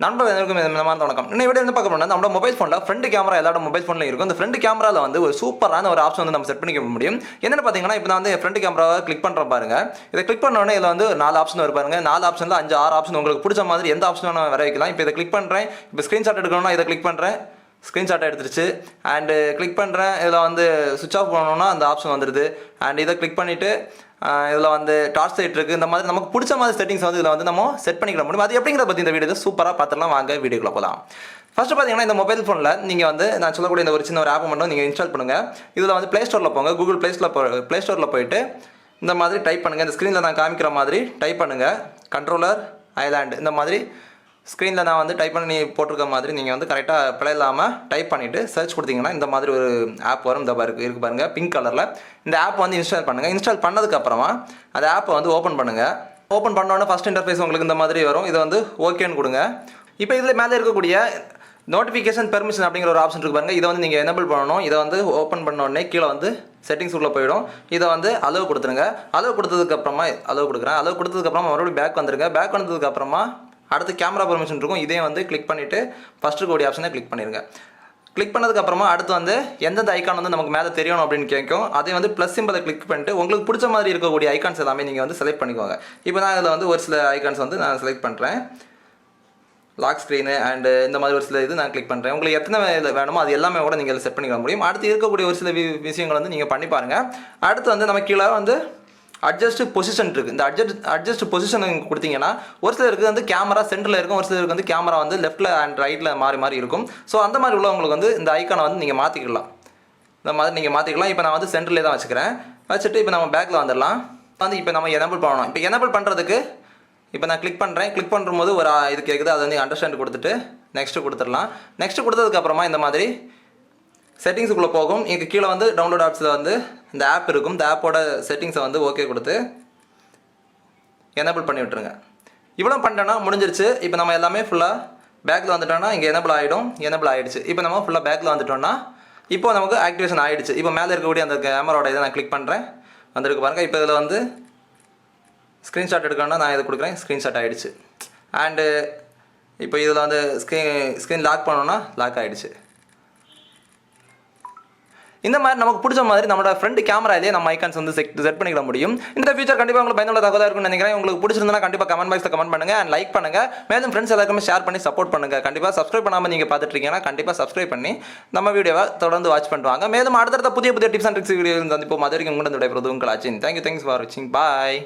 நண்பர்கள் எல்லாருக்கும் வணக்கம். இன்னும் வீடியோ பார்க்க போனால் நம்ம மொபைல் ஃபோனில் ஃப்ரண்ட் கேமரா எல்லாரோட மொபைல் ஃபோனில் இருக்கும். அந்த ஃப்ரண்ட் கேமராவில் வந்து ஒரு சூப்பரான ஒரு ஆப்ஷன் வந்து நம்ம செட் பண்ணிக்க முடியும். என்னென்னு பார்த்தீங்கன்னா, இப்போ நான் வந்து ஃப்ரண்ட் கேமராவை கிளிக் பண்ணுறேன் பாருங்க. இதை கிளிக் பண்ணோடனே இதில் வந்து 4 ஆப்ஷன் வரும் பாருங்க. 4 ஆப்ஷனில் 5 6 ஆப்ஷன் உங்களுக்கு பிடிச்ச மாதிரி எந்த ஆப்ஷன் வர வைக்கலாம். இப்போ இதை கிளிக் பண்ணுறேன். இப்போ ஸ்க்ரீன்ஷாட் எடுக்கணும்னா இதை கிளிக் பண்ணுறேன். ஸ்க்ரீன்ஷாட் எடுத்துருச்சு. அண்டு கிளிக் பண்ணுறேன். இதில் வந்து சுவிட்ச் ஆஃப் பண்ணணும்னா அந்த ஆப்ஷன் வந்துடுது. அண்ட் இதை கிளிக் பண்ணிவிட்டு இதில் வந்து டார்ச் லைட் இருக்குது. இந்த மாதிரி நமக்கு பிடிச்ச மாதிரி செட்டிங்ஸ் வந்து இதில் வந்து நம்ம செட் பண்ணிக்கிற முடியும். அது எப்படிங்கிறத பற்றி இந்த வீடியோ சூப்பராக பார்த்துலாம். வாங்க வீடியோக்குள்ள போகலாம். ஃபஸ்ட்டு பார்த்தீங்கன்னா, இந்த மொபைல் ஃபோனில் நீங்கள் வந்து நான் சொல்லக்கூடிய இந்த ஒரு சின்ன ஒரு ஆப் மட்டும் நீங்கள் இன்ஸ்டால் பண்ணுங்கள். இதில் வந்து ப்ளே ஸ்டோரில் போங்க. கூகுள் ப்ளே ஸ்டோரில் போயிட்டு இந்த மாதிரி டைப் பண்ணுங்கள். இந்த ஸ்க்ரீனில் நான் காமிக்கிற மாதிரி டைப் பண்ணுங்கள். கண்ட்ரோலர் ஐலாண்ட் இந்த மாதிரி ஸ்க்ரீனில் நான் வந்து டைப் பண்ணி போட்டிருக்க மாதிரி நீங்கள் வந்து கரெக்டாக பிழை இல்லாமல் டைப் பண்ணிவிட்டு சர்ச் கொடுத்தீங்கன்னா இந்த மாதிரி ஒரு ஆப் வரும். இந்த இருக்குது பாருங்கள், பிங்க் கலரில். இந்த ஆப் வந்து இன்ஸ்டால் பண்ணுங்கள். இன்ஸ்டால் பண்ணதுக்கப்புறமா அந்த ஆப்பை வந்து ஓப்பன் பண்ணுங்கள். ஓப்பன் பண்ணோன்னே ஃபஸ்ட் இன்டர்ஃபேஸ் உங்களுக்கு இந்த மாதிரி வரும். இதை வந்து ஓகேன்னு கொடுங்க. இப்போ இதில் மேலே இருக்கக்கூடிய நோட்டிஃபிகேஷன் பெர்மிஷன் அப்படிங்கிற ஒரு ஆப்ஷன் இருக்குது பாருங்கள். இதை வந்து நீங்கள் எனேபிள் பண்ணணும். இதை வந்து ஓப்பன் பண்ணோடனே கீழே வந்து செட்டிங்ஸ் உள்ளே போயிடும். இதை வந்து அலோவ் கொடுத்துருங்க. அலோவ் கொடுத்ததுக்கப்புறமா அலோவ் கொடுக்குறேன். அலோவ் கொடுத்ததுக்கப்புறமா மறுபடியும் பேக் வந்துருங்க. பேக் வந்ததுக்கப்புறமா அடுத்து கேமரா பெர்மிஷன் இருக்கும். இதே வந்து கிளிக் பண்ணிவிட்டு ஃபஸ்ட்டு கூடிய ஆப்ஷனை கிளிக் பண்ணிடுங்க. கிளிக் பண்ணதுக்கப்புறமா அடுத்து வந்து எந்தெந்த ஐக்கான் வந்து நமக்கு மேலே தெரியணும் அப்படின்னு கேட்கும். அதே வந்து ப்ளஸ் சிம்பிளை கிளிக் பண்ணிட்டு உங்களுக்கு பிடிச்ச மாதிரி இருக்கக்கூடிய ஐக்கான்ஸ் எல்லாமே நீங்கள் வந்து செலக்ட் பண்ணிக்கோங்க. இப்போ நான் இதில் வந்து ஒரு சில ஐக்கான்ஸ் வந்து நான் செலக்ட் பண்ணுறேன். லாக் ஸ்க்ரீனு அண்டு இந்த மாதிரி ஒரு சில இது நான் கிளிக் பண்ணுறேன். உங்களுக்கு எத்தனை வேணுமோ அது எல்லாமே கூட நீங்கள் செட் பண்ணிக்க முடியும். அடுத்து இருக்கக்கூடிய ஒரு சில விஷயங்கள் வந்து நீங்கள் பண்ணி பாருங்கள். அடுத்து வந்து நம்ம கீழே வந்து அட்ஜஸ்ட் பொசிஷன் இருக்குது. இந்த அட்ஜஸ்ட் பொசிஷன் கொடுத்தீங்கன்னா ஒரு சிலருக்கு வந்து கேமரா சென்டரில் இருக்கும், ஒரு சிலருக்கு வந்து கேமரா வந்து லெஃப்ட்டில் அண்ட் ரைட்டில் மாறி இருக்கும். ஸோ அந்த மாதிரி உள்ளவங்களுக்கு வந்து இந்த ஐக்கானை வந்து நீங்கள் மாற்றிக்கலாம். இந்த மாதிரி நீங்கள் மாற்றிக்கலாம். இப்போ நான் வந்து சென்டர்லேயே தான் வச்சுக்கிறேன். வச்சுட்டு இப்போ நம்ம பேக்கில் வந்துடலாம். வந்து இப்போ நம்ம எனேபிள் பண்ணணும். இப்போ எனேபிள் பண்ணுறதுக்கு இப்போ நான் கிளிக் பண்ணுறேன். கிளிக் பண்ணும்போது ஒரு இது கேட்குது. அதை வந்து அண்டர்ஸ்டாண்ட் கொடுத்துட்டு நெக்ஸ்ட்டு கொடுத்துடலாம். நெக்ஸ்ட்டு கொடுத்ததுக்கப்புறமா இந்த மாதிரி செட்டிங்ஸுக்குள்ளே போகும். இங்கே கீழே வந்து டவுன்லோட் ஆப்ஸில் வந்து இந்த ஆப் இருக்கும். இந்த ஆப்போட செட்டிங்ஸை வந்து ஓகே கொடுத்து எனேபிள் பண்ணி விட்டுருங்க. இவ்வளோ பண்ணிட்டோன்னா முடிஞ்சிருச்சு. இப்போ நம்ம எல்லாமே ஃபுல்லாக பேக்கில் வந்துட்டோன்னா இங்கே எனேபிள் ஆகிடுச்சு. இப்போ நம்ம ஃபுல்லாக பேக்கில் வந்துட்டோன்னா இப்போ நமக்கு ஆக்டிவேஷன் ஆகிடுச்சு. இப்போ மேலே இருக்கக்கூடிய அந்த கேமராவோட இதை நான் கிளிக் பண்ணுறேன். வந்துருக்கு பாருங்கள். இப்போ இதில் வந்து ஸ்க்ரீன்ஷாட் எடுக்கணும்னா நான் இதை கொடுக்குறேன். ஸ்க்ரீன்ஷாட் ஆகிடுச்சு. அண்டு இப்போ இதில் வந்து ஸ்க்ரீன் லாக் பண்ணோன்னா லாக் ஆகிடுச்சு. இந்த மாதிரி நமக்கு பிடிச்ச மாதிரி நம்மளோட ஃப்ரண்ட் கேமராலேயே நம்ம ஐக்கான்ஸ் வந்து செட் பண்ணிக்க முடியும். இந்த ஃபியூச்சர் கண்டிப்பாக உங்களுக்கு பயனுள்ள தகவலாக இருக்கும்னு நினைக்கிறேன். உங்களுக்கு பிடிச்சிருந்தா கண்டிப்பாக கமெண்ட் பாக்ஸில் கமெண்ட் பண்ணுங்கள் அண்ட் லைக் பண்ணுங்கள். மேலும் ஃப்ரெண்ட்ஸ் எல்லாருக்குமே ஷேர் பண்ணி சப்போர்ட் பண்ணுங்கள். கண்டிப்பாக சப்ஸ்கிரைப் பண்ணாமல் நீங்கள் பார்த்துட்டு இருக்கீங்கன்னா கண்டிப்பாக சப்ஸ்கிரைப் பண்ணி நம்ம வீடியோவை தொடர்ந்து வாட்ச் பண்ணுவாங்க. மேலும் அடுத்தடுத்த புதிய டிப்ஸ் அண்ட் ட்ரிக்ஸ் வீடியோ சந்திப்போம். அது வரைக்கும் கூட இந்த விடைபெறுவது உங்கள் ℂ𝕆𝕋. தேங்க்யூ ஃபார் வாட்சிங். பாய்.